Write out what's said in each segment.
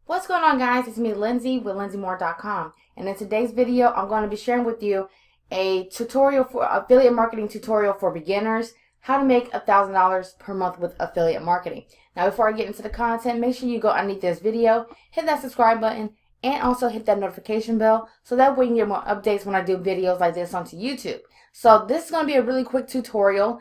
What's going on, guys? It's me, Linsay, with LinsayMoore.com. And in today's video, I'm going to be sharing with you a tutorial for affiliate marketing tutorial for beginners, how to make $1,000 per month with affiliate marketing. Now, before I get into the content, make sure you go underneath this video, hit that subscribe button, and also hit that notification bell so that way you can get more updates when I do videos like this onto YouTube. So this is going to be a really quick tutorial.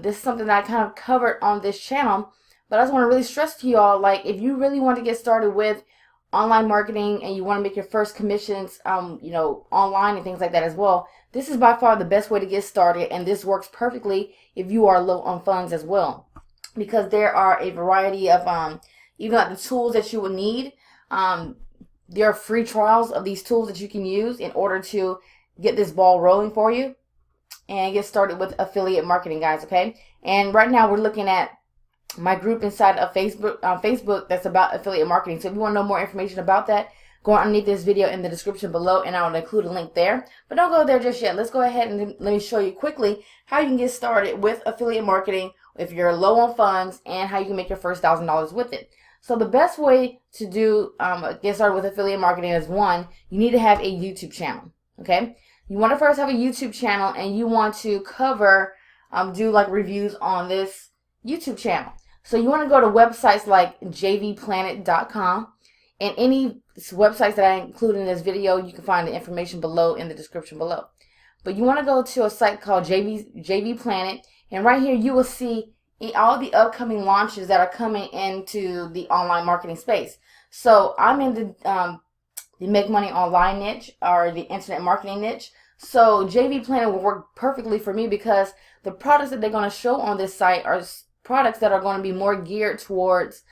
This is something that I kind of covered on this channel. But I just want to really stress to you all, like, if you really want to get started with online marketing and you want to make your first commissions, online and things like that as well, this is by far the best way to get started. And this works perfectly if you are low on funds as well, because there are a variety of, even like the tools that you will need. There are free trials of these tools that you can use in order to get this ball rolling for you and get started with affiliate marketing, guys. Okay. And right now we're looking at my group inside of Facebook that's about affiliate marketing. So if you want to know more information about that, go underneath this video in the description below, and I will include a link there. But don't go there just yet. Let's go ahead and let me show you quickly how you can get started with affiliate marketing if you're low on funds, and how you can make your first $1,000 with it. So the best way to do get started with affiliate marketing is, one, you need to have a YouTube channel. Okay, you want to first have a YouTube channel, and you want to cover do like reviews on this YouTube channel. So you want to go to websites like jvplanet.com, and any websites that I include in this video, you can find the information below in the description below. But you want to go to a site called JV Planet, and right here you will see all the upcoming launches that are coming into the online marketing space. So I'm in the make money online niche, or the internet marketing niche. So JV Planet will work perfectly for me because the products that they're going to show on this site are products that are going to be more geared towards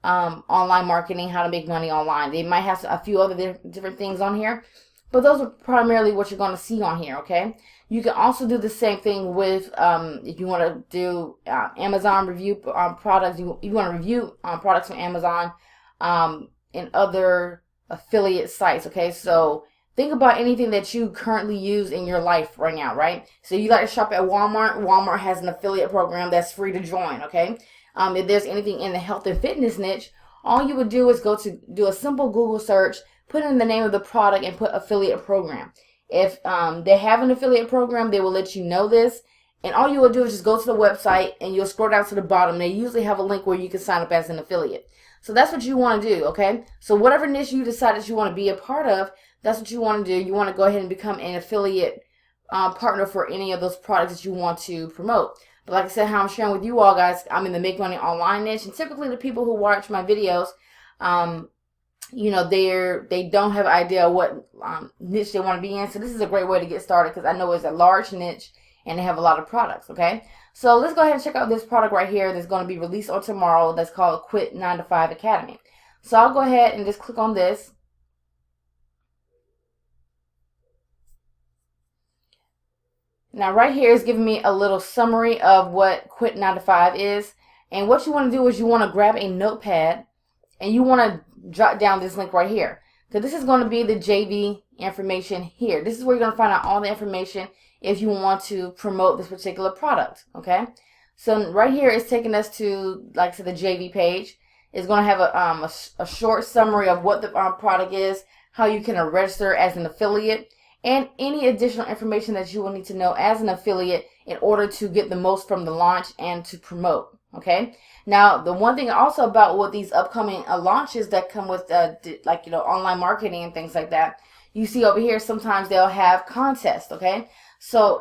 online marketing, how to make money online. They might have a few other different things on here, but those are primarily what you're going to see on here. Okay, you can also do the same thing with if you want to do Amazon review products. You want to review products from Amazon and other affiliate sites. Okay, so think about anything that you currently use in your life right now, right? So you like to shop at Walmart. Walmart has an affiliate program that's free to join, okay? If there's anything in the health and fitness niche, all you would do is go to do a simple Google search, put in the name of the product, and put affiliate program. If they have an affiliate program, they will let you know this. And all you will do is just go to the website, and you'll scroll down to the bottom. They usually have a link where you can sign up as an affiliate. So that's what you want to do, okay? So whatever niche you decide that you want to be a part of, that's what you want to do. You want to go ahead and become an affiliate partner for any of those products that you want to promote. But like I said, how I'm sharing with you all, guys, I'm in the make money online niche, and typically the people who watch my videos, they don't have an idea what niche they want to be in. So this is a great way to get started, because I know it's a large niche and they have a lot of products. Okay, so let's go ahead and check out this product right here that's going to be released on tomorrow. That's called Quit 9 to 5 Academy. So I'll go ahead and just click on this. Now right here is giving me a little summary of what Quit 9 to 5 is. And what you want to do is you want to grab a notepad, and you want to jot down this link right here. So this is going to be the JV information here. This is where you're going to find out all the information if you want to promote this particular product. Okay. So right here is taking us to, like, to the JV page. It's going to have a short summary of what the product is, how you can register as an affiliate, and any additional information that you will need to know as an affiliate in order to get the most from the launch and to promote. Okay. Now, the one thing also about what these upcoming launches that come with, online marketing and things like that, you see over here, sometimes they'll have contests. Okay. So,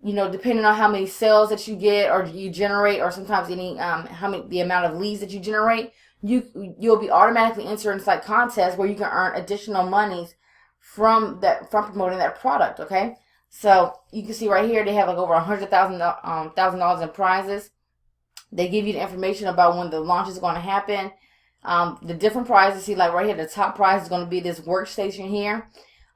depending on how many sales that you get or you generate, or sometimes the amount of leads that you generate, you'll be automatically entered into like contests where you can earn additional monies from promoting that product. Okay, so you can see right here they have like over $100,000 in prizes. They give you the information about when the launch is going to happen. The different prizes, see, like right here, the top prize is going to be this workstation here,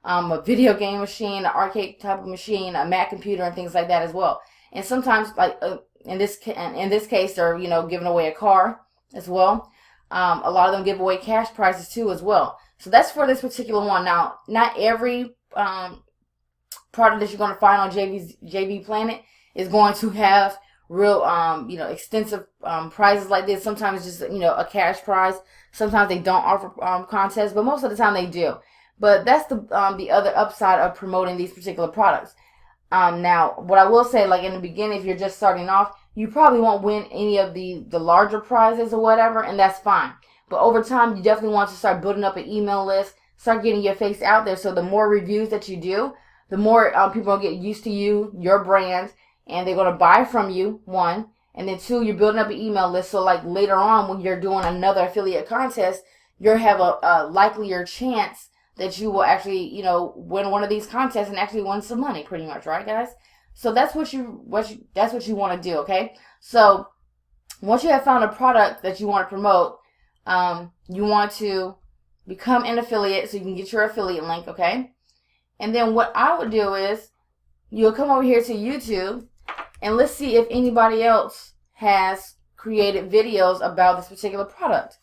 a video game machine, an arcade type of machine, a Mac computer, and things like that as well. And sometimes, like in this case, they're giving away a car as well. A lot of them give away cash prizes too as well. So that's for this particular one. Now, not every product that you're going to find on JV Planet is going to have real, extensive prizes like this. Sometimes it's just, a cash prize. Sometimes they don't offer contests, but most of the time they do. But that's the other upside of promoting these particular products. Now, what I will say, like in the beginning, if you're just starting off, you probably won't win any of the larger prizes or whatever, and that's fine. But over time, you definitely want to start building up an email list, start getting your face out there. So the more reviews that you do, the more people will get used to you, your brand, and they're going to buy from you, one. And then two, you're building up an email list. So like later on, when you're doing another affiliate contest, you'll have a likelier chance that you will actually, you know, win one of these contests and actually win some money, pretty much, right, guys? So that's what you want to do, okay? So once you have found a product that you want to promote, you want to become an affiliate so you can get your affiliate link, okay? And then what I would do is you'll come over here to YouTube and let's see if anybody else has created videos about this particular product.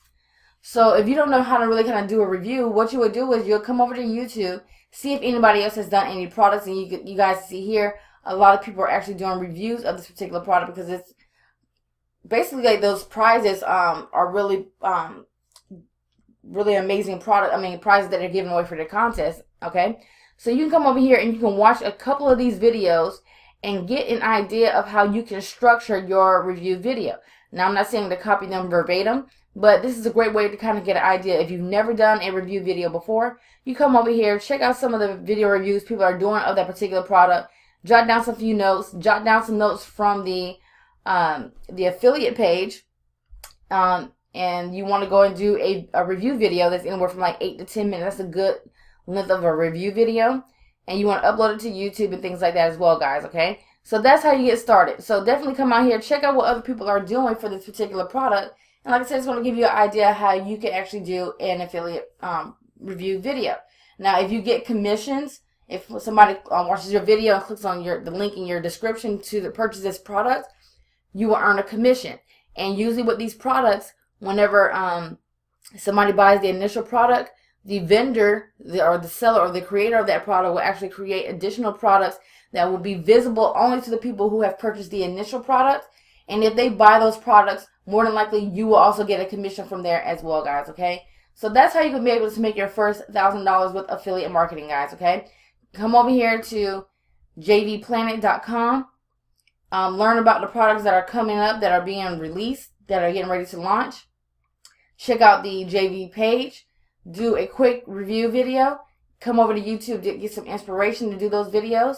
So if you don't know how to really kind of do a review, what you would do is you'll come over to YouTube, see if anybody else has done any products, and you guys see here a lot of people are actually doing reviews of this particular product because it's basically like those prizes are really really amazing prizes that are given away for the contest, okay? So you can come over here and you can watch a couple of these videos and get an idea of how you can structure your review video. Now, I'm not saying to copy them verbatim, but this is a great way to kind of get an idea. If you've never done a review video before, you come over here, check out some of the video reviews people are doing of that particular product, jot down some few notes, jot down some notes from the affiliate page, and you want to go and do a review video that's anywhere from like 8 to 10 minutes. That's a good length of a review video, and you want to upload it to YouTube and things like that as well, guys, okay? So that's how you get started. So definitely come out here, check out what other people are doing for this particular product. And like I said, it's going to give you an idea how you can actually do an affiliate review video. Now, if you get commissions, if somebody watches your video and clicks on the link in your description to purchase this product, you will earn a commission. And usually with these products, whenever somebody buys the initial product, the vendor or the seller or the creator of that product will actually create additional products that will be visible only to the people who have purchased the initial product. And if they buy those products, more than likely you will also get a commission from there as well, guys, okay? So that's how you can be able to make your first $1,000 with affiliate marketing, guys, okay? Come over here to jvplanet.com. Learn about the products that are coming up, that are being released, that are getting ready to launch. Check out the JV page. Do a quick review video. Come over to YouTube to get some inspiration to do those videos.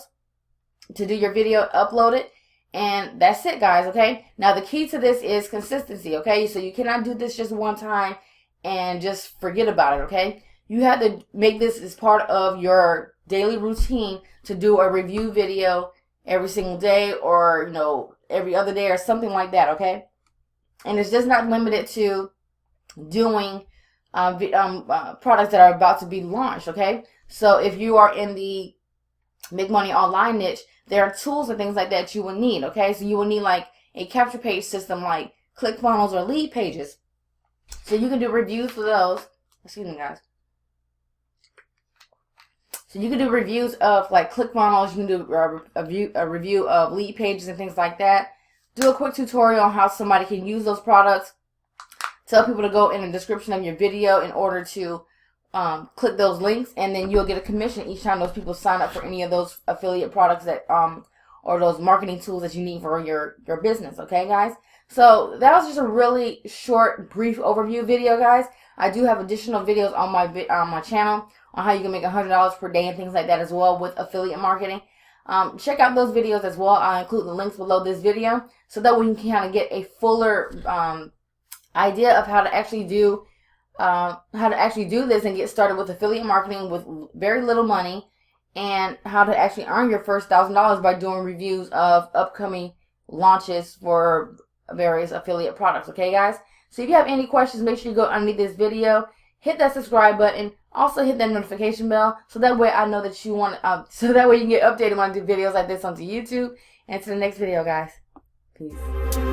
To do your video, upload it. And that's it, guys, okay? Now, the key to this is consistency, okay? So you cannot do this just one time and just forget about it, okay? You have to make this as part of your daily routine to do a review video every single day, or, you know, every other day or something like that, okay? And it's just not limited to doing products that are about to be launched, okay? So if you are in the make money online niche, there are tools and things like that you will need, okay? So you will need like a capture page system like ClickFunnels or Lead Pages. So you can do reviews for those. Excuse me, guys. So you can do reviews of like ClickFunnels. You can do a review of Lead Pages and things like that. Do a quick tutorial on how somebody can use those products. Tell people to go in the description of your video in order to click those links, and then you'll get a commission each time those people sign up for any of those affiliate products that or those marketing tools that you need for your business, okay, guys? So that was just a really short, brief overview video, guys. I do have additional videos on my channel on how you can make $100 per day and things like that as well with affiliate marketing. Check out those videos as well. I'll include the links below this video so that we can kind of get a fuller idea of how to actually do this and get started with affiliate marketing with very little money, and how to actually earn your first $1,000 by doing reviews of upcoming launches for various affiliate products, okay, guys? So if you have any questions, make sure you go underneath this video, hit that subscribe button, also hit that notification bell, so that way I know that you want so that way you can get updated when I do videos like this onto YouTube. And to the next video, guys. Peace.